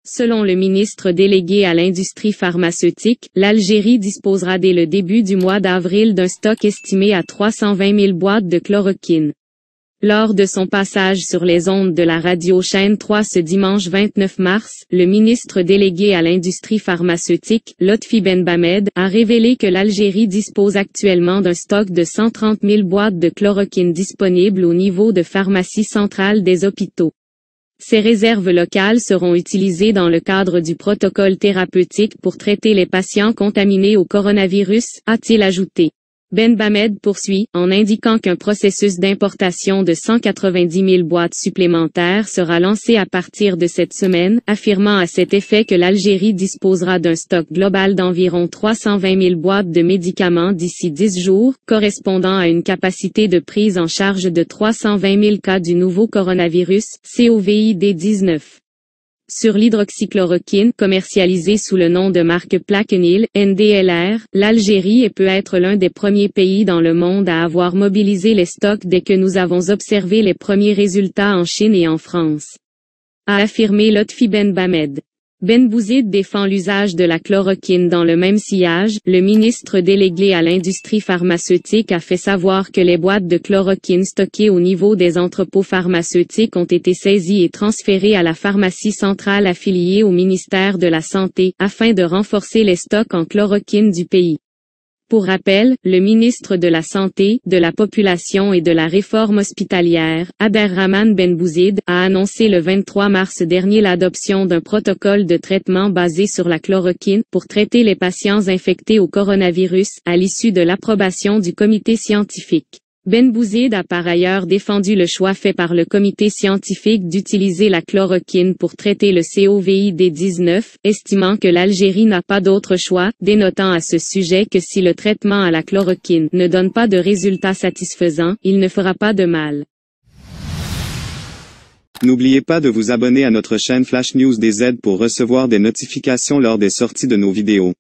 Selon le ministre délégué à l'industrie pharmaceutique, l'Algérie disposera dès le début du mois d'avril d'un stock estimé à 320 000 boîtes de chloroquine. Lors de son passage sur les ondes de la radio Chaîne 3 ce dimanche 29 mars, le ministre délégué à l'industrie pharmaceutique, Lotfi Benbamed, a révélé que l'Algérie dispose actuellement d'un stock de 130 000 boîtes de chloroquine disponibles au niveau de pharmacie centrale des hôpitaux. Ces réserves locales seront utilisées dans le cadre du protocole thérapeutique pour traiter les patients contaminés au coronavirus, a-t-il ajouté. Benbamed poursuit, en indiquant qu'un processus d'importation de 190 000 boîtes supplémentaires sera lancé à partir de cette semaine, affirmant à cet effet que l'Algérie disposera d'un stock global d'environ 320 000 boîtes de médicaments d'ici 10 jours, correspondant à une capacité de prise en charge de 320 000 cas du nouveau coronavirus, COVID-19. Sur l'hydroxychloroquine, commercialisée sous le nom de marque Plaquenil, NDLR, l'Algérie peut être l'un des premiers pays dans le monde à avoir mobilisé les stocks dès que nous avons observé les premiers résultats en Chine et en France, a affirmé Lotfi Benbamed. Benbouzid défend l'usage de la chloroquine dans le même sillage. Le ministre délégué à l'industrie pharmaceutique a fait savoir que les boîtes de chloroquine stockées au niveau des entrepôts pharmaceutiques ont été saisies et transférées à la pharmacie centrale affiliée au ministère de la Santé, afin de renforcer les stocks en chloroquine du pays. Pour rappel, le ministre de la Santé, de la Population et de la Réforme hospitalière, Abderrahmane Benbouzid, a annoncé le 23 mars dernier l'adoption d'un protocole de traitement basé sur la chloroquine pour traiter les patients infectés au coronavirus, à l'issue de l'approbation du comité scientifique. Benbouzid a par ailleurs défendu le choix fait par le comité scientifique d'utiliser la chloroquine pour traiter le COVID-19, estimant que l'Algérie n'a pas d'autre choix, dénotant à ce sujet que si le traitement à la chloroquine ne donne pas de résultats satisfaisants, il ne fera pas de mal. N'oubliez pas de vous abonner à notre chaîne Flash News DZ pour recevoir des notifications lors des sorties de nos vidéos.